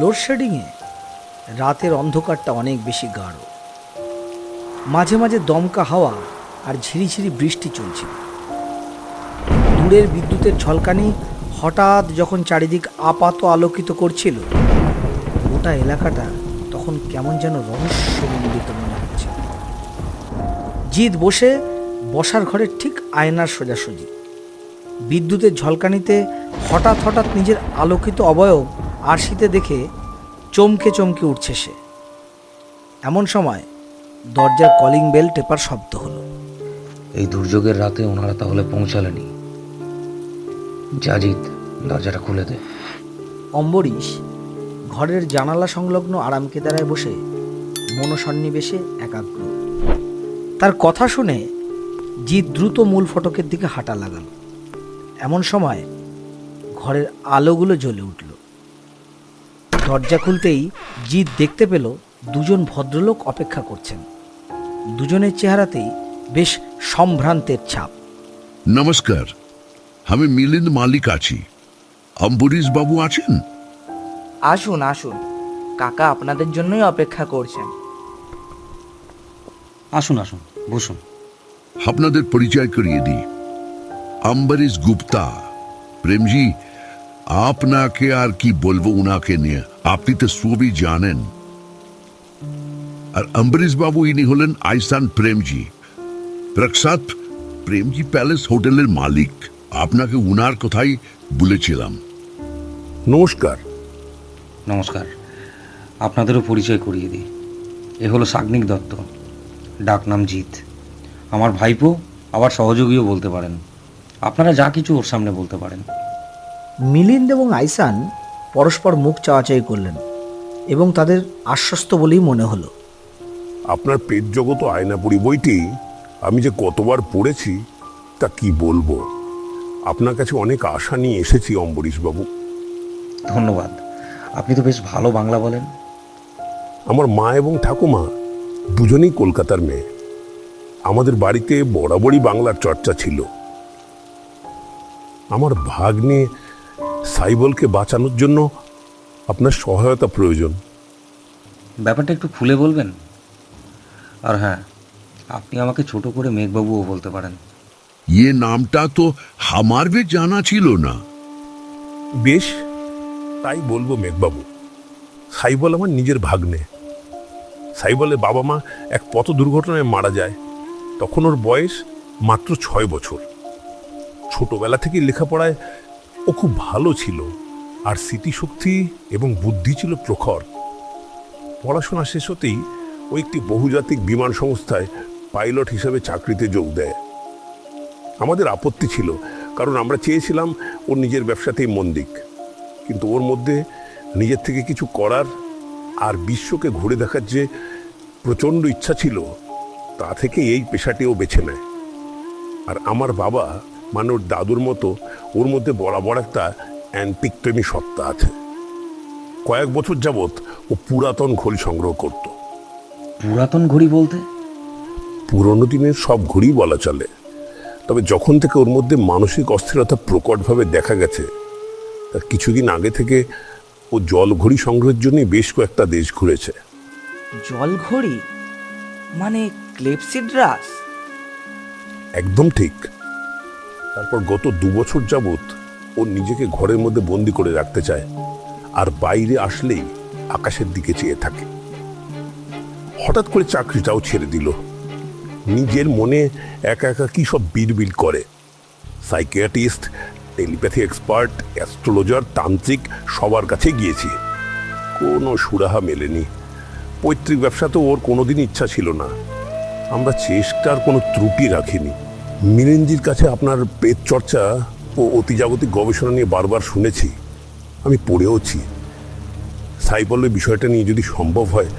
লোডশেডিংয়ে রাতের অন্ধকারটা অনেক বেশি গাঢ়। মাঝে মাঝে দমকা হাওয়া আর ঝিরিঝিরি বৃষ্টি চলছিল। দূরের বিদ্যুতের ঝলকানি হঠাৎ যখন চারিদিক আপাত আলোকিত করছিল, গোটা এলাকাটা তখন কেমন যেন রহস্যমণ্ডিত মনে হচ্ছে। জিৎ বসার ঘরের ঠিক আয়নার সোজাসুজি। বিদ্যুতের ঝলকানিতে হঠাৎ হঠাৎ নিজের আলোকিত অবয়ব আরশিতে দেখে চমকে চমকে উঠছে সে। এমন সময় দরজার কলিং বেল টেপার শব্দ হলো। এই দুর্যোগের রাতে ওনারা তাহলে পৌঁছালেনি। জিৎ, দরজাটা খুলে দে। অম্বরীশ ঘরের জানালা সংলগ্ন আরামকেদারায় বসে মনসন্নিবেশে একাগ্র। তার কথা শুনে জিৎ দ্রুত মূল ফটকের দিকে হাঁটা লাগাল। এমন সময় ঘরের আলোগুলো জ্বলে উঠল। দরজা খুলতেই জিৎ দেখতে পেল দুজন ভদ্রলোক অপেক্ষা করছেন। দুজনের চেহারাতেই বেশ সম্ভ্রান্তের ছাপ। নমস্কার, আমি মিলিন্দ মালিক আছি। অম্বরীশ বাবু আছেন? আসুন আসুন, কাকা আপনাদের জন্যই অপেক্ষা করছেন। আসুন আসুন, বসুন। আপনাদের পরিচয় করিয়ে দিই। অম্বরীশ গুপ্তা। প্রেমজি, আপনাকে আর কি বলবো উনাকে নিয়ে, আপনি তো সবই জানেন। আর অম্বরীশ বাবু ইনি হলেন আইসান প্রেমজি, প্রখ্যাত প্রেমজি প্যালেস হোটেলের মালিক। আপনাকে উনার কথাই বলেছিলাম। নমস্কার। নমস্কার, আপনাদেরও পরিচয় করিয়ে দিই। এ হলো সাগ্নিক দত্ত, ডাকনাম জিৎ। আমার ভাইপো, আবার সহযোগীও বলতে পারেন। আপনারা যা কিছু ওর সামনে বলতে পারেন। মিলিন্দ এবং আইসান পরস্পর মুখ চাওয়াচাই করলেন এবং তাদের আশ্বস্ত বলেই মনে হলো। আপনার পেট জগত আয়নাপুরি বইটি আমি যে কতবার পড়েছি তা কি বলবো। আপনার কাছে অনেক আশা নিয়ে এসেছি অম্বরীশবাবু। ধন্যবাদ, আপনি তো বেশ ভালো বাংলা বলেন। আমার মা এবং ঠাকুমা দুজনেই কলকাতার মেয়ে। আমাদের বাড়িতে বরাবরই বাংলার চর্চা ছিল। আমার ভাগ্নে সাইবলকে বাঁচানোর জন্য আপনার সহায়তা প্রয়োজন। ব্যাপারটা একটু খুলে বলবেন? আর হ্যাঁ, আপনি আমাকে ছোট করে মেঘবাবুও বলতে পারেন। ইয়ে নামটা তো আমার भी জানা ছিল না। বেশ, তাই বলবো মেঘবাবু। সাইবল আমার নিজের ভাগ্নে। সাইবলের বাবা মা এক পথ দুর্ঘটনায় মারা যায়। তখন ওর বয়স মাত্র 6 বছর। ছোটবেলা থেকে লেখাপড়ায় ও খুব ভালো ছিল, আর স্মৃতিশক্তি এবং বুদ্ধি ছিল প্রখর। পড়াশোনা শেষ হতেই ও একটি বহুজাতিক বিমান সংস্থায় পাইলট হিসেবে চাকরিতে যোগ দেয়। আমাদের আপত্তি ছিল, কারণ আমরা চেয়েছিলাম ওর নিজের ব্যবসাতেই মন দিক। কিন্তু ওর মধ্যে নিজের থেকে কিছু করার আর বিশ্বকে ঘুরে দেখার যে প্রচণ্ড ইচ্ছা ছিল, তা থেকে এই পেশাটি ও বেছে নেয়। আর আমার বাবা মানে ওর দাদুর মতো ওর মধ্যে বরাবর একটা অ্যান্টিক প্রেমী সত্তা আছে। কয়েক বছর যাবৎ ও পুরাতন ঘড়ি সংগ্রহ করত। পুরাতন ঘড়ি বলতে? পুরনো দিনের সব ঘড়ি বলা চলে। তবে যখন থেকে ওর মধ্যে মানসিক অস্থিরতা প্রকটভাবে দেখা গেছে, তার কিছুদিন আগে থেকে ও জল ঘড়ি সংগ্রহের জন্যই বেশ কয়েকটা দেশ ঘুরেছে। জল ঘড়ি মানে ক্লেপসিড্রাস? একদম ঠিক। তারপর গত 2 বছর যাবৎ ও নিজেকে ঘরের মধ্যে বন্দি করে রাখতে চায়, আর বাইরে আসলেই আকাশের দিকে চেয়ে থাকে। হঠাৎ করে চাকরিটাও ছেড়ে দিল। নিজের মনে একা একা কি সব বিড়বিড় করে। সাইকিয়াট্রিস্ট, টেলিপ্যাথি এক্সপার্ট, অ্যাস্ট্রোলজার, তান্ত্রিক সবার কাছে গিয়েছি, কোনো সুরাহা মেলেনি। পৈতৃক ব্যবসাতেও ওর কোনোদিন ইচ্ছা ছিল না। আমরা চেষ্টার কোনো ত্রুটি রাখিনি। মিলিন্দির কাছে আপনার পেট চর্চা ও অতিজাগতিক গবেষণা নিয়ে বারবার শুনেছি, আমি পড়েওছি। সাইবলের বিষয়টা নিয়ে যদি সম্ভব হয়,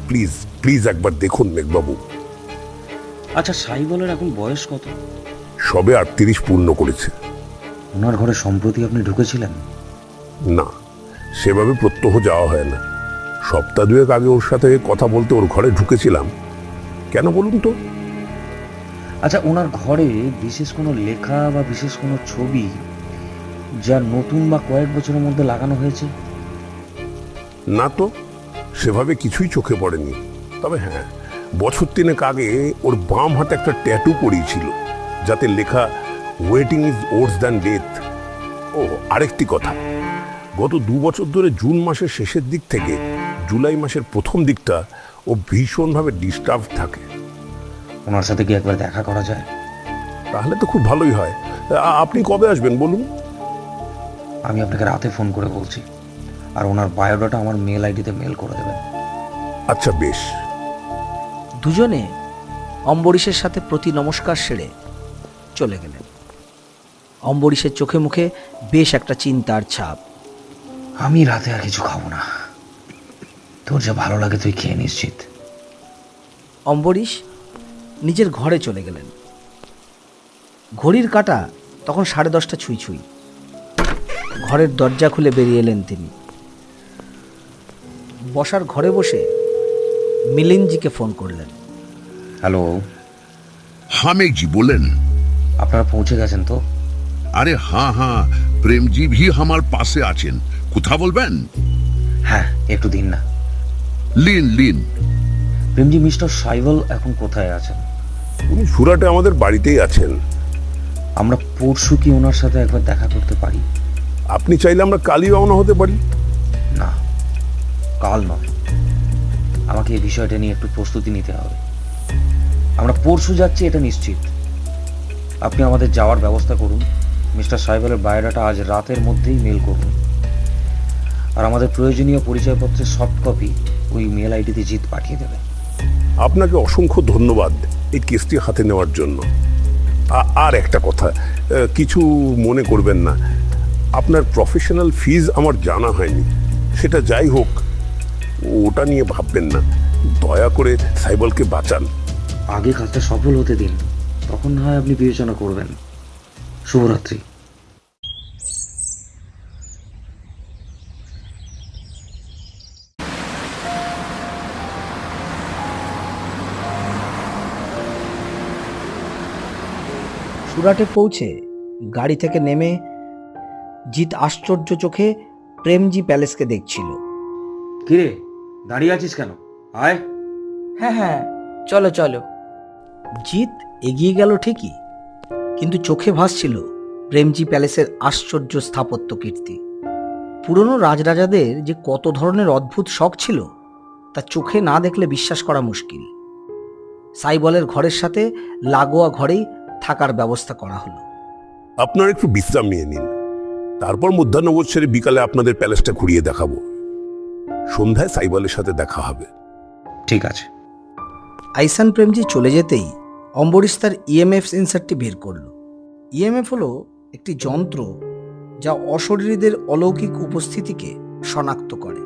প্লিজ প্লিজ একবার দেখুন মেঘবাবু। আচ্ছা, সাইবলের এখন বয়স কত? সবে 38 পূর্ণ করেছে। ওনার ঘরে সম্প্রতি আপনি ঢুকেছিলেন? না, সেভাবে প্রত্যহ যাওয়া হয় না। সপ্তাহ 2 আগে ওর সাথে কথা বলতে ওর ঘরে ঢুকেছিলাম। কেন বলুন তো? আচ্ছা, ওনার ঘরে বিশেষ কোনো লেখা বা বিশেষ কোনো ছবি যা নতুন বা কয়েক বছরের মধ্যে লাগানো হয়েছে? না তো, সেভাবে কিছুই চোখে পড়েনি। তবে হ্যাঁ, বছর 3 আগে ওর বাম হাতে একটা ট্যাটু করিয়েছিল, যাতে লেখা waiting is worse than death. ও আরেকটি কথা, গত 2 বছর ধরে জুন মাসের শেষের দিক থেকে জুলাই মাসের প্রথম দিকটা ও ভীষণভাবে ডিস্টার্ব থাকে। ওনার সাথে কি একবার দেখা করা যায়? তাহলে তো খুব ভালোই হয়। আপনি কবে আসবেন বলুন? আমি আপনাকে রাতে ফোন করে বলছি, আর ওনার বায়োডাটা আমার মেল আইডিতে মেল করে দেবেন। আচ্ছা, বেশ। দুজনে অম্বরীশের সাথে প্রতি নমস্কার সেরে চলে গেলেন। অম্বরীশের চোখে মুখে বেশ একটা চিন্তার ছাপ। আমি রাতে আর কিছু খাবো না, তোর যা ভালো লাগে তুই খেয়ে নিশ্চিত। অম্বরীশ নিজের ঘরে চলে গেলেন। ঘড়ির কাঁটা তখন 10:30 ছুঁই ছুঁই। ঘরের দরজা খুলে বেরিয়ে এলেন তিনি। বসার ঘরে বসে মিলিন্দজিকে ফোন করলেন। হ্যালো, हाँ मेघ जी बोलें। আপনারা পৌঁছে গেছেন তো? अरे हाँ हाँ, प्रेम जी भी हमार पासे आছেন। কোথা বলবেন? হ্যাঁ, একটু দিন না। লিন লিন। প্রেমজি, মিস্টার সাইবল এখন কোথায় আছেন? উনি সুরাটে আমাদের বাড়িতেই আছেন। আমরা পরশু কি ওনার সাথে একবার দেখা করতে পারি? আপনি চাইলে আমরা কালই রওনা হতে পারি। না, কাল নয়, আমাকে এই বিষয়টা নিয়ে একটু প্রস্তুতি নিতে হবে। আমরা পরশু যাচ্ছি এটা নিশ্চিত। আপনি আমাদের যাওয়ার ব্যবস্থা করুন। মিস্টার সাইবলের বায়োডাটা আজ রাতের মধ্যেই মেল করুন, আর আমাদের প্রয়োজনীয় পরিচয়পত্রের সফট কপি ওই মেল আইডিতে জিত পাঠিয়ে দেবে। আপনাকে অসংখ্য ধন্যবাদ এই কেসটি হাতে নেওয়ার জন্য। আর একটা কথা, কিছু মনে করবেন না, আপনার প্রফেশনাল ফিজ আমার জানা হয়নি। সেটা যাই হোক, ওটা নিয়ে ভাববেন না। দয়া করে সাইবলকে বাঁচান। আগে কাজটা সফল হতে দিন, তখন না হয় আপনি বিবেচনা করবেন। শুভরাত্রি। সুরাটে পৌঁছে গাড়ি থেকে নেমে জিৎ আশ্চর্য চোখে প্রেমজি প্যালেসকে দেখছিল। কিরে, দাঁড়িয়ে আছিস কেন? আয়। হ্যাঁ হ্যাঁ, চলো চলো। জিৎ এগিয়ে গেল ঠিকই, কিন্তু চোখে ভাসছিল প্রেমজি প্যালেসের আশ্চর্য স্থাপত্য কীর্তি। পুরনো রাজরাজাদের যে কত ধরনের অদ্ভুত শখ ছিল তা চোখে না দেখলে বিশ্বাস করা মুশকিল। সাইবলের ঘরের সাথে লাগোয়া ঘরেই থাকার ব্যবস্থা করা হলো। আপনারা একটু বিশ্রাম নিয়ে নিন, তারপর মধ্যাহ্নভোজ সেরে বিকালে আপনাদের প্যালেসটা ঘুরিয়ে দেখাবো। সন্ধ্যায় সাইবলের সাথে দেখা হবে। ঠিক আছে। আইসান প্রেমজি চলে যেতেই অম্বরীশ তার ইএমএফ সেন্সারটি বের করল। ইএমএফ হলো একটি যন্ত্র যা অশরীরীদের অলৌকিক উপস্থিতিকে শনাক্ত করে।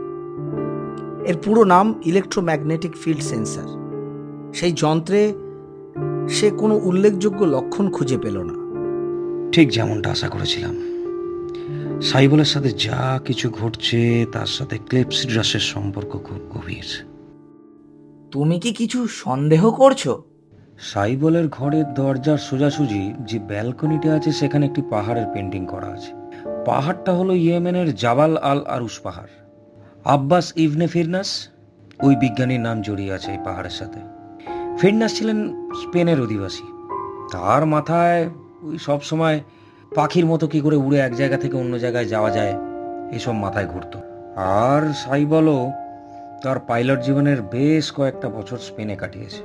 এর পুরো নাম ইলেকট্রোম্যাগনেটিক ফিল্ড সেন্সার। সেই যন্ত্রে সে কোনো উল্লেখযোগ্য লক্ষণ খুঁজে পেল না। ঠিক যেমনটা আশা করেছিলাম, সাইবলের সাথে যা কিছু ঘটছে তার সাথে ক্লেপসিড্রাসের সম্পর্ক খুব গভীর। তুমি কি কিছু সন্দেহ করছো? সাইবলের ঘরের দরজার সোজাসুজি যে ব্যালকনিটা আছে সেখানে একটি পাহাড়ের পেন্টিং করা আছে। পাহাড়টা হলো ইয়েমেনের জাবাল আল আরুশ পাহাড়। আব্বাস ইবনে ফিরনাস, ওই বিজ্ঞানীর নাম জড়িয়ে আছে এই পাহাড়ের সাথে। ফিরনাস ছিলেন স্পেনের অধিবাসী। তার মাথায় ওই সব সময় পাখির মতো কি করে উড়ে এক জায়গা থেকে অন্য জায়গায় যাওয়া যায় এসব মাথায় ঘুরতো। আর সাইবলও তার পাইলট জীবনের বেশ কয়েকটা বছর স্পেনে কাটিয়েছে।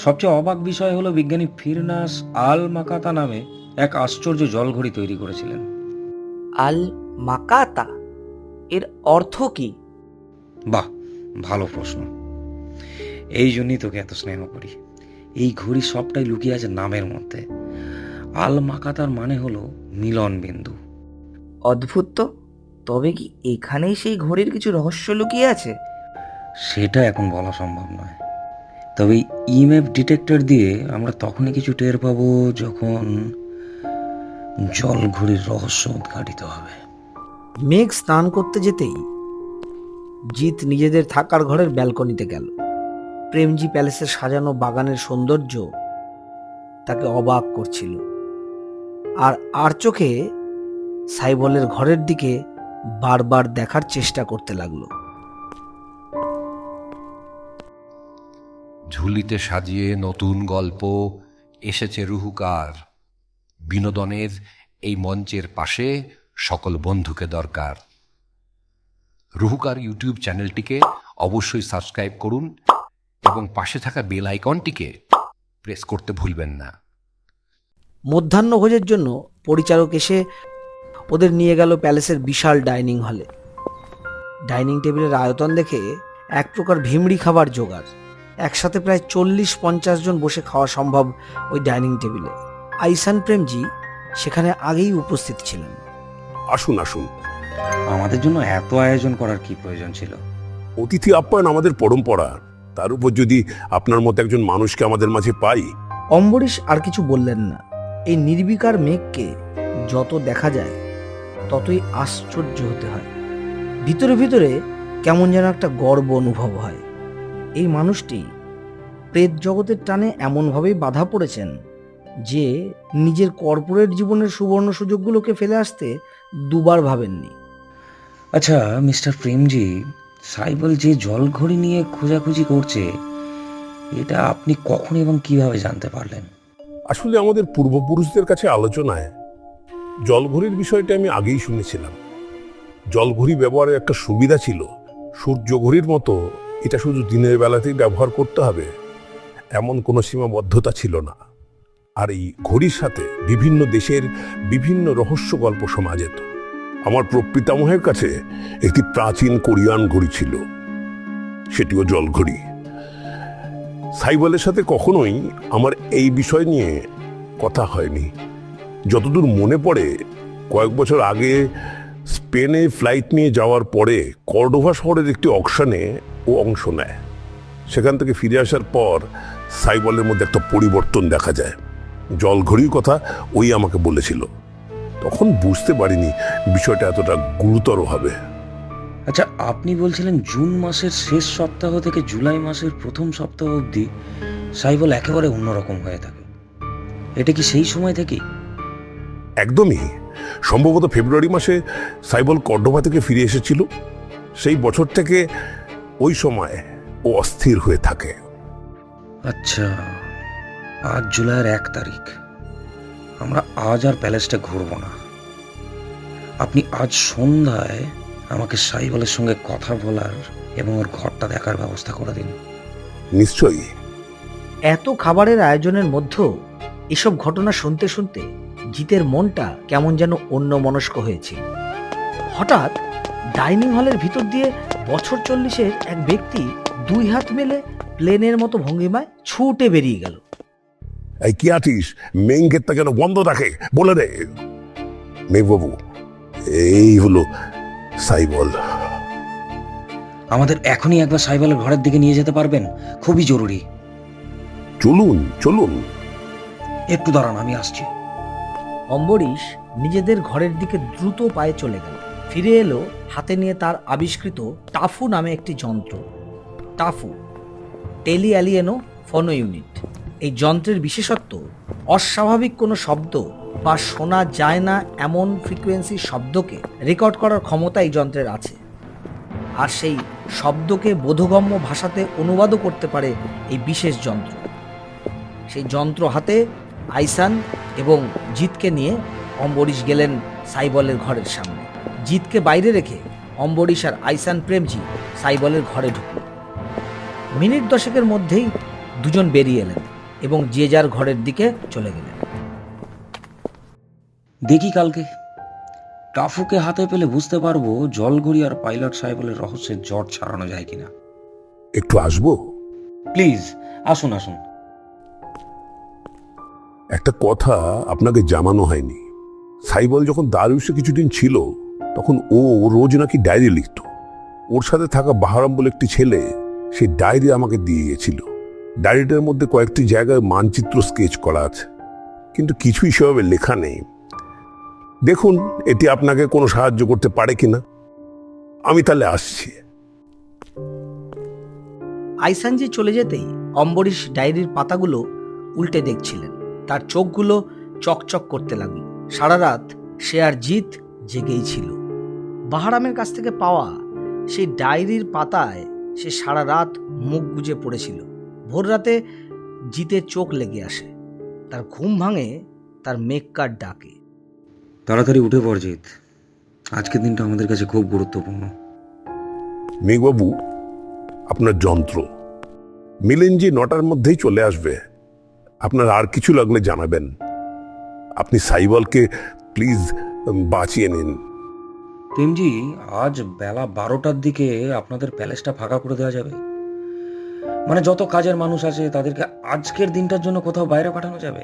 সবচেয়ে অবাক বিষয় হলো বিজ্ঞানী ফিরনাস আল মাকাতা নামে এক আশ্চর্য জলঘড়ি তৈরি করেছিলেন। আল মাকাতা এর অর্থ কি? বাহ, ভালো প্রশ্ন। এই জন্যই তোকে এত স্নেহ করি। এই ঘড়ি সবটাই লুকিয়ে আছে নামের মধ্যে। আল মাকাতার মানে হলো মিলন বিন্দু। অদ্ভুত তো। তবে কি এখানেই সেই ঘড়ির কিছু রহস্য লুকিয়ে আছে? সেটা এখন বলা সম্ভব নয়, তবে ইএমএফ ডিটেক্টর দিয়ে আমরা তখনই কিছু টের পাবো যখন জলঘড়ির রহস্য উদ্ঘাটিত হবে। মেঘ স্নান করতে যেতেই জিৎ নিজেদের থাকার ঘরের ব্যালকনিতে গেল। প্রেমজি প্যালেসের সাজানো বাগানের সৌন্দর্য তাকে অবাক করছিল। আর চোখে সাইবলের ঘরের দিকে বারবার দেখার চেষ্টা করতে লাগলো। ঝুলিতে সাজিয়ে নতুন গল্প এসেছে রুহুকার। বিনোদনের এই মঞ্চের পাশে সকল বন্ধুকে দরকার। রুহুকার ইউটিউব চ্যানেলটিকে অবশ্যই সাবস্ক্রাইব করুন এবং পাশে থাকা বেল আইকনটিকে প্রেস করতে ভুলবেন না। মধ্যাহ্নভোজের জন্য পরিচারক এসে ওদের নিয়ে গেল প্যালেসের বিশাল ডাইনিং হলে। ডাইনিং টেবিলের আয়তন দেখে এক প্রকার ভিমড়ি খাবার জোগাড়। একসাথে প্রায় 40-50 জন বসে খাওয়া সম্ভব ওই ডাইনিং টেবিলে। আইসান প্রেমজি সেখানে আগেই উপস্থিত ছিলেন। আসুন আসুন। আমাদের জন্য এত আয়োজন করার কি প্রয়োজন ছিল? অতিথি আপ্যায়ন আমাদের পরম্পরা, তার উপর যদি আপনার মতো একজন মানুষকে আমাদের মাঝে পাই। অম্বরীশ আর কিছু বললেন না। এই নির্বিকার মেঘকে যত দেখা যায় ততই আশ্চর্য হতে হয়। ভিতরে ভিতরে কেমন যেন একটা গর্ব অনুভব হয়। এই মানুষটি প্রেত জগতের টানে এমনভাবেই বাধা পড়েছেন যে নিজের কর্পোরেট জীবনের সুবর্ণ সুযোগগুলোকে ফেলে আসতে দুবার ভাবেননি। আচ্ছা মিস্টার প্রেমজি, সাইবল যে জলঘড়ি নিয়ে খোঁজাখুঁজি করছে, এটা আপনি কখন এবং কিভাবে জানতে পারলেন? আসলে আমাদের পূর্বপুরুষদের কাছে আলোচনায় জলঘড়ির বিষয়টা আমি আগেই শুনেছিলাম। জলঘড়ি ব্যবহারের একটা সুবিধা ছিল, সূর্য ঘড়ির মতো এটা শুধু দিনের বেলাতেই ব্যবহার করতে হবে এমন কোনো সীমাবদ্ধতা ছিল না। আর এই ঘড়ির সাথে বিভিন্ন দেশের বিভিন্ন রহস্য গল্প শোনা যেত। আমার প্রপিতামহের কাছে একটি প্রাচীন কোরিয়ান ঘড়ি ছিল, সেটিও জলঘড়ি। সাইবলের সাথে কখনোই আমার এই বিষয় নিয়ে কথা হয়নি। যতদূর মনে পড়ে, কয়েক বছর আগে স্পেনে ফ্লাইট নিয়ে যাওয়ার পরে কর্ডোভা শহরের একটি অকশনে ও অংশ নেয়। সেখান থেকে ফিরে আসার পর সাইবলের মধ্যে একটা পরিবর্তন দেখা যায়। জলঘড়ির কথা ওই আমাকে বলেছিল। তখন বুঝতে পারিনি বিষয়টা এতটা গুরুতর হবে। আচ্ছা, আপনি বলছিলেন জুন মাসের শেষ সপ্তাহ থেকে জুলাই মাসের প্রথম সপ্তাহ অবধি সাইবল একেবারে অন্যরকম হয়ে থাকে। এটা কি সেই সময় থেকে? একদমই। সম্ভবত ফেব্রুয়ারি মাসে সাইবল কর্ডোভা থেকে ফিরে এসেছিল। সেই বছর থেকে ওই সময় ও অস্থির হয়ে থাকে। আচ্ছা, আজ জুলাইয়ের 1 তারিখ। আমরা আজ আর প্যালেসটা ঘুরব না। আপনি আজ সন্ধ্যায় আমাকে সাইবলের সঙ্গে কথা বলার এবং ওর ঘরটা দেখার ব্যবস্থা করে দিন। নিশ্চয়ই। এত খাবারের আয়োজনের মধ্যেও এসব ঘটনা শুনতে শুনতে জিতের মনটা কেমন যেন অন্যমনস্ক হয়েছিল। হঠাৎ ডাইনিং হলের ভিতর দিয়ে বছর 40-এর এক ব্যক্তি 2 হাত মেলে প্লেনের মতো ভঙ্গিমায় ছুটে বেরিয়ে গেল। এই কি আছিস? মেইন গেটটা কেন বন্ধ রাখে বলে দে। মেঘবাবু, এই হলো সাইবল। আমাদের এখনই একবার সাইবলের ঘরের দিকে নিয়ে যেতে পারবেন? খুবই জরুরি। চলুন চলুন। একটু দাঁড়ান, আমি আসছি। অম্বরীশ নিজেদের ঘরের দিকে দ্রুত পায়ে চলে গেল। ফিরে এলো হাতে নিয়ে তার আবিষ্কৃত টাফু নামে একটি যন্ত্র। টাফু, টেলি অ্যালিয়েনো ফোনো ইউনিট। এই যন্ত্রের বিশেষত্ব, অস্বাভাবিক কোনো শব্দ বা শোনা যায় না এমন ফ্রিকোয়েন্সির শব্দকে রেকর্ড করার ক্ষমতা এই যন্ত্রের আছে। আর সেই শব্দকে বোধগম্য ভাষাতে অনুবাদও করতে পারে এই বিশেষ যন্ত্র। সেই যন্ত্র হাতে আইসান এবং জিতকে নিয়ে অম্বরীশ গেলেন সাইবলের ঘরের সামনে। জিতকে বাইরে রেখে অম্বরীশ আর আইসান প্রেমজি সাইবলের ঘরে ঢুকল। মিনিট 10-এর মধ্যেই দুজন বেরিয়ে এলেন এবং যে যার ঘরের দিকে চলে গেলেন। দেখি কালকে টাফুকে হাতে পেলে বুঝতে পারবো জলঘড়ি আর পাইলট সাইবলের রহস্যের জট ছাড়ানো যায় কিনা। একটু আসবো? প্লিজ আসুন আসুন। একটা কথা আপনাকে জানানো হয়নি। সাইবল যখন দারুসে কিছুদিন ছিল, তখন ও রোজ নাকি ডায়েরি লিখত। ওর সাথে থাকা বাহারাম বলে একটি ছেলে সেই ডায়েরি আমাকে দিয়ে গেছিল। ডায়েরিটার মধ্যে কয়েকটি জায়গায় মানচিত্র স্কেচ করা আছে, কিন্তু কিছুই সেভাবে লেখা নেই। দেখুন এটি আপনাকে কোনো সাহায্য করতে পারে কিনা। আমি তাহলে আসছি। আইসানজি চলে যেতেই অম্বরীশ ডায়েরির পাতাগুলো উল্টে দেখছিলেন। তার চোখগুলো চকচক করতে লাগলো। সারা রাত সে আর জিত জেগেই ছিল। বাহারামের কাছ থেকে পাওয়া সেই ডায়েরির পাতায় সে সারা রাত মুখ গুজে পড়েছিল। ভোর রাতে জিতের চোখ লেগে আসে, তার ঘুম ভাঙে তার মেঘকার ডাকে। তাড়াতাড়ি উঠে পড় জিৎ, আজকের দিনটা আমাদের কাছে খুব গুরুত্বপূর্ণ। মেঘবাবু, আপনার যন্ত্র মিলেনজি 9টার মধ্যেই চলে আসবে। আপনার আর কিছু লাগলে জানাবেন। আপনি সাইবলকে প্লিজ বাঁচিয়ে নিন। প্রেমজি, আজ বেলা 12টার দিকে আপনাদের প্যালেসটা ফাঁকা করে দেওয়া যাবে? মানে যত কাজের মানুষ আছে তাদেরকে আজকের দিনটার জন্য কোথাও বাইরে পাঠানো যাবে।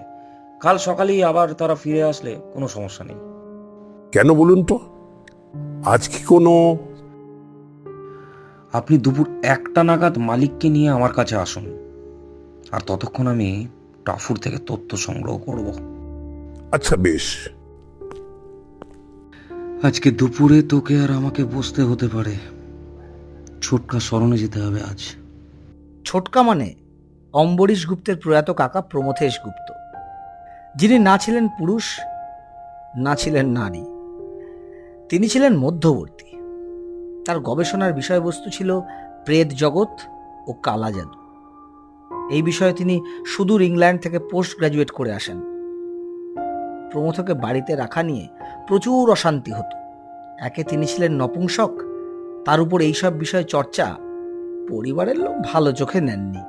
কাল সকালেই আবার তারা ফিরে আসলে কোনো সমস্যা নেই। কেন বলুন তো? আজ কি কোনো... আপনি দুপুর 1টা নাগাদ মালিককে নিয়ে আমার কাছে আসুন, আর ততক্ষণ আমি টাফুর থেকে তথ্য সংগ্রহ করব। আচ্ছা, বেশ। আজকে দুপুরে তোকে আর আমাকে বসতে হতে পারে। ছোটকা স্মরণে যেতে হবে আজ। ছোটকা মানে অম্বরীশ গুপ্তের প্রয়াত কাকা প্রমথেশ গুপ্ত, যিনি না ছিলেন পুরুষ না ছিলেন নারী, তিনি ছিলেন মধ্যবর্তী। তার গবেষণার বিষয়বস্তু ছিল প্রেত জগৎ ও কালা জাদু। এই বিষয়ে তিনি সুদূর ইংল্যান্ড থেকে পোস্ট গ্রাজুয়েট করে আসেন। প্রমথকে বাড়িতে রাখা নিয়ে প্রচুর অশান্তি হতো। একে তিনি ছিলেন নপুংসক, তার উপর এইসব বিষয়ে চর্চা পরিবারের লোক ভালো চোখে নেননি।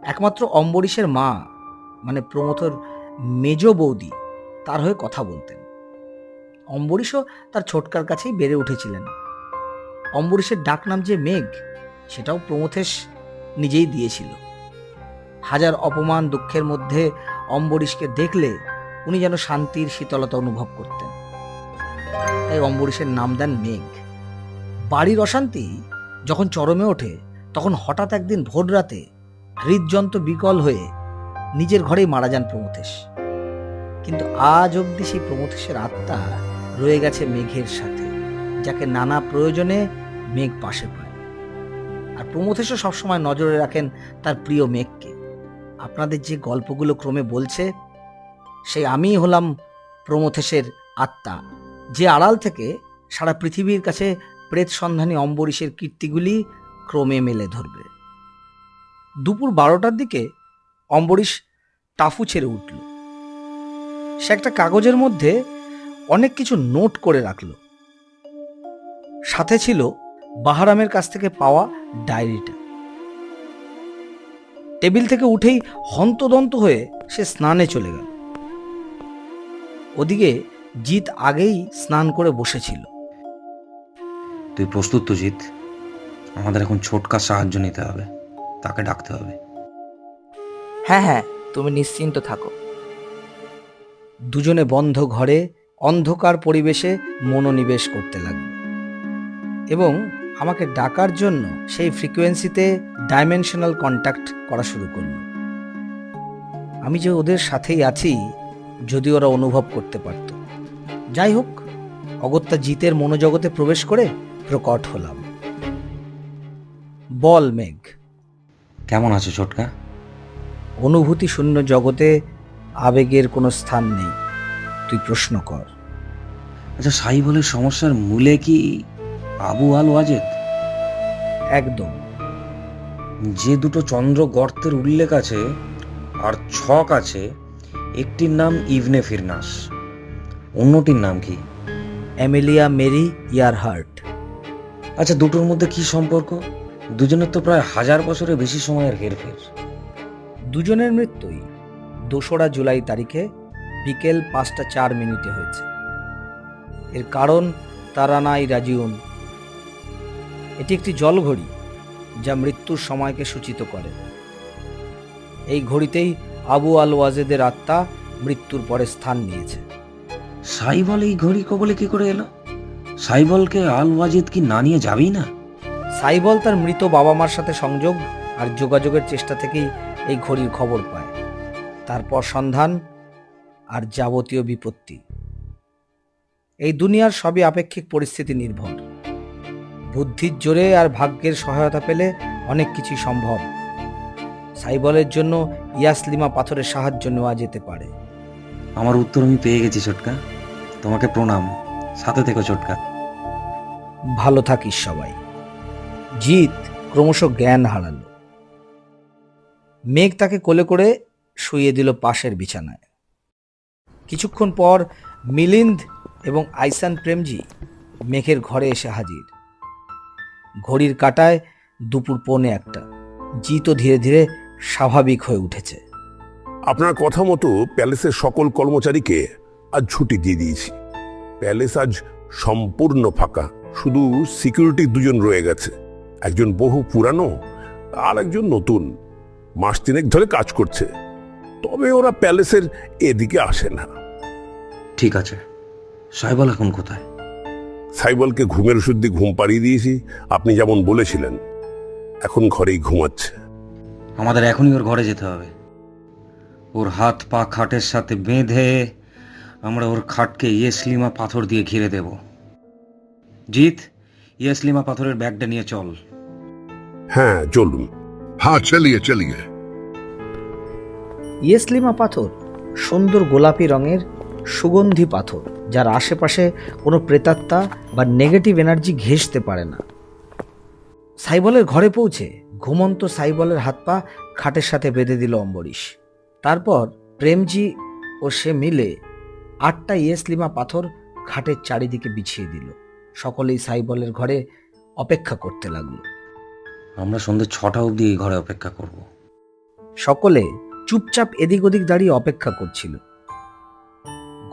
একমাত্র অম্বরীশের মা মানে প্রমথর মেজ বৌদি তার হয়ে কথা বলতেন। অম্বরীশও তার ছোটকার কাছেই বেড়ে উঠেছিলেন। অম্বরীশের ডাক নাম যে মেঘ, সেটাও প্রমথেশ নিজেই দিয়েছিল। হাজার অপমান দুঃখের মধ্যে অম্বরীশকে দেখলে উনি যেন শান্তির শীতলতা অনুভব করতেন, তাই অম্বরীশের নাম দেন মেঘ। বাড়ির অশান্তি যখন চরমে ওঠে, তখন হঠাৎ একদিন ভোর রাতে হৃদযন্ত্র বিকল হয়ে নিজের ঘরেই মারা যান প্রমথেশ। কিন্তু আজ অবধি সেই প্রমথেশের আত্মা রয়ে গেছে মেঘের সাথে, যাকে নানা প্রয়োজনে মেঘ পাশে পায়। আর প্রমথেশও সবসময় নজরে রাখেন তার প্রিয় মেঘকে। আপনাদের যে গল্পগুলো ক্রমে বলছে, সেই আমিই হলাম প্রমথেশের আত্মা, যে আড়াল থেকে সারা পৃথিবীর কাছে প্রেত সন্ধানী অম্বরীশের কীর্তিগুলি ক্রমে মেলে ধরবে। দুপুর 12টার দিকে অম্বরীশ টাফু ছেড়ে উঠল। সে একটা কাগজের মধ্যে অনেক কিছু নোট করে রাখল। সাথে ছিল বাহারামের কাছ থেকে পাওয়া ডায়েরিটা। টেবিল থেকে উঠেই হন্তদন্ত হয়ে সে স্নানে চলে গেল। ওদিকে জিত আগেই স্নান করে বসেছিল। তুই প্রস্তুত তো জিৎ? আমাদের এখন ছোটকার সাহায্য নিতে হবে, তাকে ডাকতে হবে। হ্যাঁ হ্যাঁ, তুমি নিশ্চিন্ত থাকো। দুজনে বন্ধ ঘরে অন্ধকার পরিবেশে মনোনিবেশ করতে লাগলো এবং আমাকে ডাকার জন্য সেই ফ্রিকোয়েন্সিতে ডাইমেনশনাল কন্ট্যাক্ট করা শুরু করলো। আমি যে ওদের সাথেই আছি, যদি ওরা অনুভব করতে পারত। যাই হোক, অগত্যা জিতের মনোজগতে প্রবেশ করে প্রকট হলাম। বল মেঘ। কেমন আছো ছোটকা? অনুভূতি শূন্য জগতে আবেগের কোনো স্থান নেই, তুই প্রশ্ন কর। আচ্ছা, সাইবলের সমস্যার মূলে কি আবু আল ওয়াজেদ? একদম। যে দুটো চন্দ্র গর্তের উল্লেখ আছে আর ছক আছে, একটির নাম ইবনে ফিরনাস, অন্যটির নাম কি? Amelia Mary Earhart. আচ্ছা, দুটোর মধ্যে কি সম্পর্ক? দুজনের তো প্রায় 1000 বছরের বেশি সময়ের হেরফের। দুজনের মৃত্যুই 2রা জুলাই তারিখে বিকেল 5টা 4 হয়েছে। এর কারণ তারানাই রাজিউন। এটি একটি জলঘড়ি যা মৃত্যুর সময়কে সূচিত করে। এই ঘড়িতেই আবু আল ওয়াজেদের আত্মা মৃত্যুর পরে স্থান নিয়েছে। সাইবল এই ঘড়ি কবলে কি করে এলো? সাইবলকে আল ওয়াজেদ কি না নিয়ে যাবেই না? সাইবল তার মৃত বাবা মার সাথে সংযোগ আর যোগাযোগের চেষ্টা থেকেই এই ঘড়ির খবর পায়। তারপর সন্ধান আর যাবতীয় বিপত্তি। এই দুনিয়ার সবই আপেক্ষিক পরিস্থিতি নির্ভর। বুদ্ধির জোরে আর ভাগ্যের সহায়তা পেলে অনেক কিছুই সম্ভব। সাইবলের জন্য ইয়াসলিমা পাথরের সাহায্য নেওয়া যেতে পারে। আমার উত্তর আমি পেয়ে গেছি ছোটকা। তোমাকে প্রণাম। সাথে থেকো ছোটকা। ভালো থাকিস সবাই। জিৎ ক্রমশ জ্ঞান হারালো। মেঘ তাকে কোলে করে শুইয়ে দিল পাশের বিছানায়। কিছুক্ষণ পর মিলিন্দ এবং আইসান প্রেমজি মেঘের ঘরে এসে হাজির। ঘড়ির কাঁটায় দুপুর 1:45। জিতও ধীরে ধীরে স্বাভাবিক হয়ে উঠেছে। আপনার কথা মতো প্যালেসের সকল কর্মচারীকে আজ ছুটি দিয়ে দিয়েছি। প্যালেস আজ সম্পূর্ণ ফাঁকা, শুধু সিকিউরিটি 2জন রয়ে গেছে। একজন বহু পুরানো আর একজন নতুন, মাস 3 ধরে কাজ করছে, তবে ওরা প্যালেসের এদিকে আসে না। ঠিক আছে, সাইবল এখন কোথায়? সাইবলকে ঘুমের ওষুধ দিয়ে ঘুম পাড়িয়ে দিয়েছি, আপনি যেমন বলেছিলেন। এখন ঘরেই ঘুমাচ্ছে। আমাদের এখনই ওর ঘরে যেতে হবে। ওর হাত পা খাটের সাথে বেঁধে আমরা ওর খাটকে ইয়েসলিমা পাথর দিয়ে ঘিরে দেব। জিৎ, ইয়েসলিমা পাথরের ব্যাগটা নিয়ে চল। হ্যাঁ, চলুন। हाँ चलिए चलिए। ইয়েসলিমা পাথর সুন্দর গোলাপি রঙের সুগন্ধি পাথর, যার আশেপাশে কোনো প্রেতাত্মা বা নেগেটিভ এনার্জি ঘেঁষতে পারে না। সাইবলের ঘরে পৌঁছে ঘুমন্ত সাইবলের হাত পা খাটের সাথে বেঁধে দিল অম্বরীশ। তারপর প্রেমজি ও সে মিলে 8টা ইয়েসলিমা পাথর খাটের চারিদিকে বিছিয়ে দিল। সকলেই সাইবলের ঘরে অপেক্ষা করতে লাগলো। আমরা সন্ধ্যে 6টা অবধি এই ঘরে অপেক্ষা করব। সকলে চুপচাপ এদিক ওদিক দাঁড়িয়ে অপেক্ষা করছিল।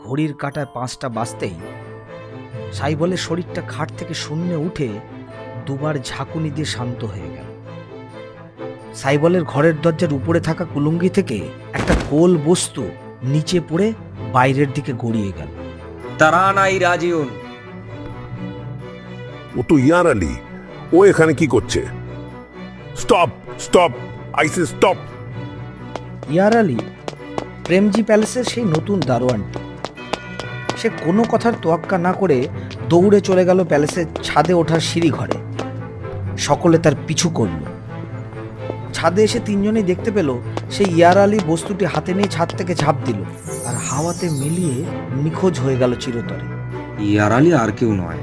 ঘড়ির কাঁটায় 5টা বাজতেই সাইবলের শরীরটা খাট থেকে শূন্যে উঠে দুবার ঝাঁকুনি দিয়ে শান্ত হয়ে গেল। সাইবলের ঘরের দরজার উপরে থাকা কুলুঙ্গি থেকে একটা গোল বস্তু নিচে পড়ে বাইরের দিকে গড়িয়ে গেল। তারানাই রাজিউন। ও তো ইয়ার আলী, ও এখানে কি করছে? স্টপ স্টপ, আইসে স্টপ। ইয়ার আলী প্রেমজি প্যালেসের সেই নতুন দারোয়ানটি। সে কোনো কথার তোয়াক্কা না করে দৌড়ে চলে গেল প্যালেসের ছাদে ওঠার সিঁড়ি ঘরে। সকলে তার পিছু করল। ছাদে এসে 3জনেই দেখতে পেল সেই ইয়ার আলী বস্তুটি হাতে নিয়ে ছাদ থেকে ঝাঁপ দিল আর হাওয়াতে মিলিয়ে নিখোঁজ হয়ে গেল চিরতরে। ইয়ার আলী আর কেউ নয়,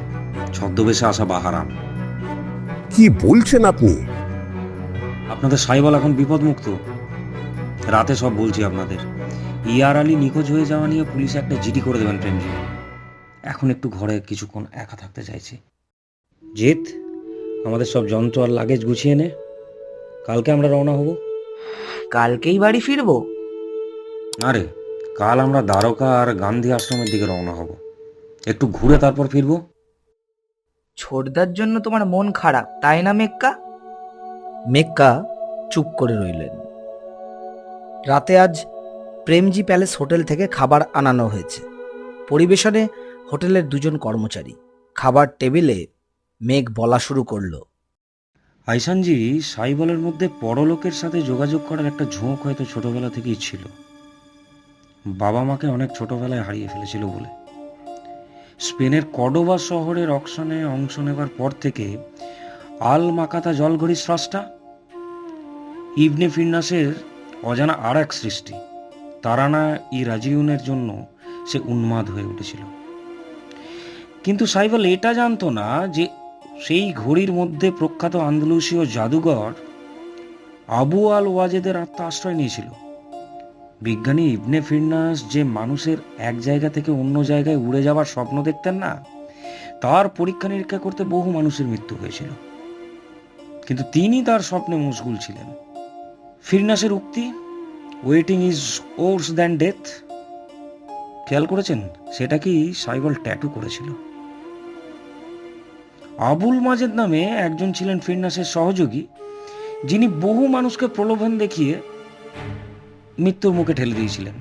ছদ্মবেশে আসা বাহারাম। কি বলছেন আপনি? আপনাদের সাইবল এখন বিপদমুক্ত। রাতে সব বলছি আপনাদের। ইয়ার আলী নিখোঁজ হয়ে যাওয়া নিয়ে পুলিশে একটা জিডি করে দেবেন প্রেমজি। এখন একটু ঘরে কিছুক্ষণ একা থাকতে চাইছি। জিৎ, আমাদের সব যন্ত্র আর লাগেজ গুছিয়ে নে। কালকে আমরা রওনা হব। কালকেই বাড়ি ফিরবো? আরে, কাল আমরা দ্বারকা আর গান্ধী আশ্রমের দিকে রওনা হব। একটু ঘুরে তারপর ফিরবো। ছোটদার জন্য তোমার মন খারাপ, তাই না মেক্কা? মেক্কা চুপ করে রইলেন। রাতে আজ প্রেমজি প্যালেস হোটেল থেকে খাবার আনানো হয়েছে। পরিবেশনে হোটেলের 2জন কর্মচারী। খাবার টেবিলে মেঘ বলা শুরু করলো। আইসানজি, সাইবলের মধ্যে পরলোকের সাথে যোগাযোগ করার একটা ঝোঁক হয়তো ছোটবেলা থেকেই ছিল। বাবা মাকে অনেক ছোটবেলায় হারিয়ে ফেলেছিল বলে। স্পেনের কর্ডোবা শহরের অকশনে অংশ নেবার পর থেকে আল মাকাতা জলঘড়ির স্রষ্টা ইবনে ফিরনাসের অজানা আর এক সৃষ্টি তারানা ই রাজিউনের জন্য সে উন্মাদ হয়ে উঠেছিল। কিন্তু সাইবল এটা জানতো না যে সেই ঘড়ির মধ্যে প্রখ্যাত আন্দলুসীয় জাদুঘর আবু আল ওয়াজেদের আত্মা আশ্রয় নিয়েছিল। বিজ্ঞানী ইবনে ফিরনাস যে মানুষের এক জায়গা থেকে অন্য জায়গায় উড়ে যাওয়ার স্বপ্ন দেখতেন না, তার পরীক্ষা নিরীক্ষা করতে বহু মানুষের মৃত্যু হয়েছিল, কিন্তু তিনি তার স্বপ্নে মশগুল ছিলেন। ফিরনাসের উক্তি, waiting is worse than death, খেয়াল করেছেন? সেটা কি সাইবল ট্যাটু করেছিল। আবুল মাজেদ নামে একজন ছিলেন ফিরনাসের সহযোগী, যিনি বহু মানুষকে প্রলোভন দেখিয়ে মৃত্যুর মুখে ঠেলে দিয়েছিলেন।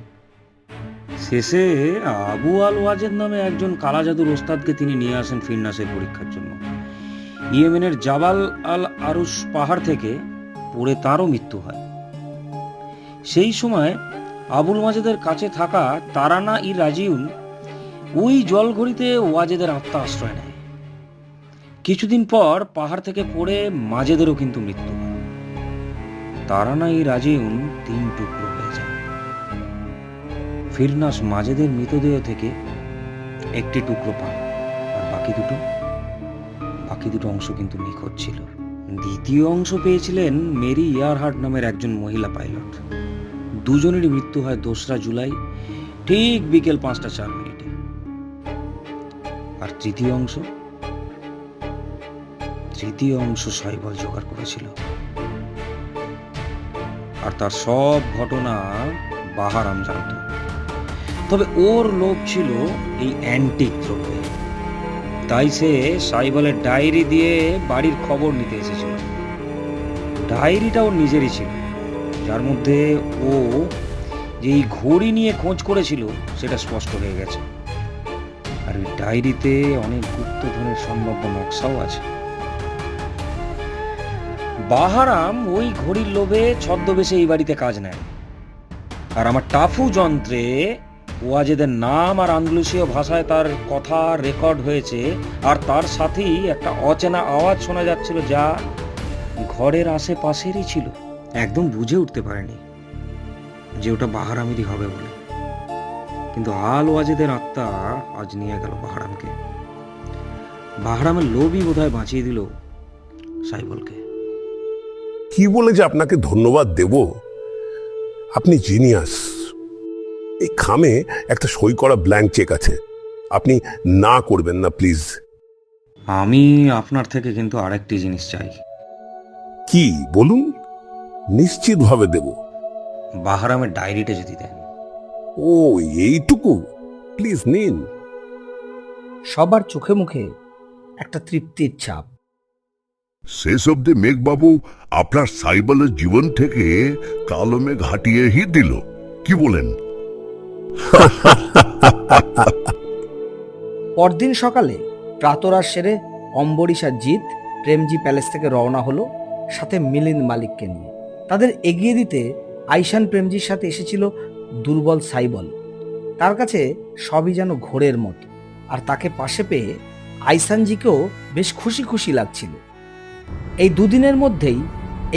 শেষে আবু আল ওয়াজেদ নামে একজন কালা জাদুর ওস্তাদকে তিনি নিয়ে আসেন ফিরনাসের পরীক্ষার জন্য। ইয়েমেনের জাবাল আল আরুস পাহাড় থেকে পড়ে তারও মৃত্যু হয়। সেই সময় আবুল মাজেদের কাছে থাকা তারানা ই রাজিউন ওই জলঘড়িতে ওয়াজেদের আত্মা আশ্রয় নেয়। কিছুদিন পর পাহাড় থেকে পড়ে মাজেদেরও কিন্তু মৃত্যু হয়। তারানাই রাজিউন 3 টুকরো হয়ে যায়। ফিরনাস মাজেদের মৃতদেহ থেকে একটি টুকরো পান, আর বাকি দুটো অংশ কিন্তু নিখোঁজ ছিল। দ্বিতীয় অংশ পেয়েছিলেন মেরি ইয়ারহার্ট নামের একজন মহিলা পাইলট। দুজনেরই মৃত্যু হয় 2রা জুলাই ঠিক বিকেল 5:04। আর তৃতীয় অংশ সাইবল জোগাড় করেছিল, আর তার সব ঘটনা বাহারাম জানত। তবে ওর লোভ ছিল এই অ্যান্টিক দ্রব্যে, তাই সে সাইবলের ডায়েরি দিয়ে বাড়ির খবর নিতে এসেছিল। ডায়েরিটা ওর নিজেরই ছিল, যার মধ্যে ও যে এই ঘড়ি নিয়ে খোঁজ করেছিল সেটা স্পষ্ট হয়ে গেছে। আর ওই ডায়েরিতে অনেক গুপ্তধনের সম্ভাব্য নকশাও আছে। বাহারাম ওই ঘড়ির লোভে ছদ্মবেশে এই বাড়িতে কাজ নেয়, আর আমার টাফু যন্ত্রে ওয়াজেদের নাম আর আন্দলুসীয় ভাষায় তার কথা রেকর্ড হয়েছে। আর তার সাথেই একটা অচেনা আওয়াজ শোনা যাচ্ছিল, যা ঘরের আশেপাশেরই ছিল। একদম বুঝে উঠতে পারেনি যে ওটা বাহারামেরই হবে বলে, কিন্তু আল ওয়াজেদের আত্মা আজ নিয়ে গেল বাহারামকে। বাহারামের লোভই বোধহয় বাঁচিয়ে দিল সাইবলকে। কি বলে যে আপনাকে ধন্যবাদ দেব, আপনি জিনিয়াস। এই খামে একটা সই করা ব্ল্যাঙ্ক চেক আছে, আপনি না করবেন না প্লিজ। আমি আপনার থেকে কিন্তু আরেকটি জিনিস চাই। কি বলুন? নিশ্চিতভাবে দেব। বাহারামের ডায়েরিটা যদি দেন। ও, এইটুকু? প্লিজ নিন। সবার চোখে মুখে একটা তৃপ্তির ছাপ। শেষ অব্দি মেঘবাবু আপনার সাইবলের জীবন থেকে কালো মেঘ হাটিয়েই দিল, কি বলেন? পরদিন সকালে প্রাতরাশ সেরে অম্বরীশ আর জিৎ প্রেমজি প্যালেস থেকে রওনা হলো, সাথে মিলিন্দ মালিককে নিয়ে। তাদের এগিয়ে দিতে আইশান প্রেমজির সাথে এসেছিল দুর্বল সাইবল। তার কাছে সবই যেন ঘোরের মতো, আর তাকে পাশে পেয়ে আইসানজিকেও বেশ খুশি খুশি লাগছিল। এই দুদিনের মধ্যেই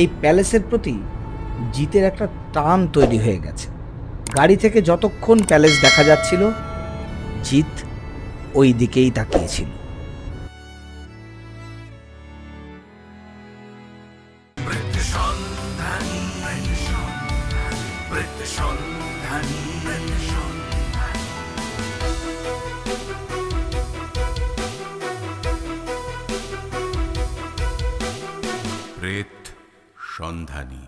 এই প্যালেসের প্রতি জিতের একটা টান তৈরি হয়ে গেছে। গাড়ি থেকে যতক্ষণ প্যালেস দেখা যাচ্ছিল, জিত ওই দিকেই তাকিয়েছিল। প্রেত সন্ধানী।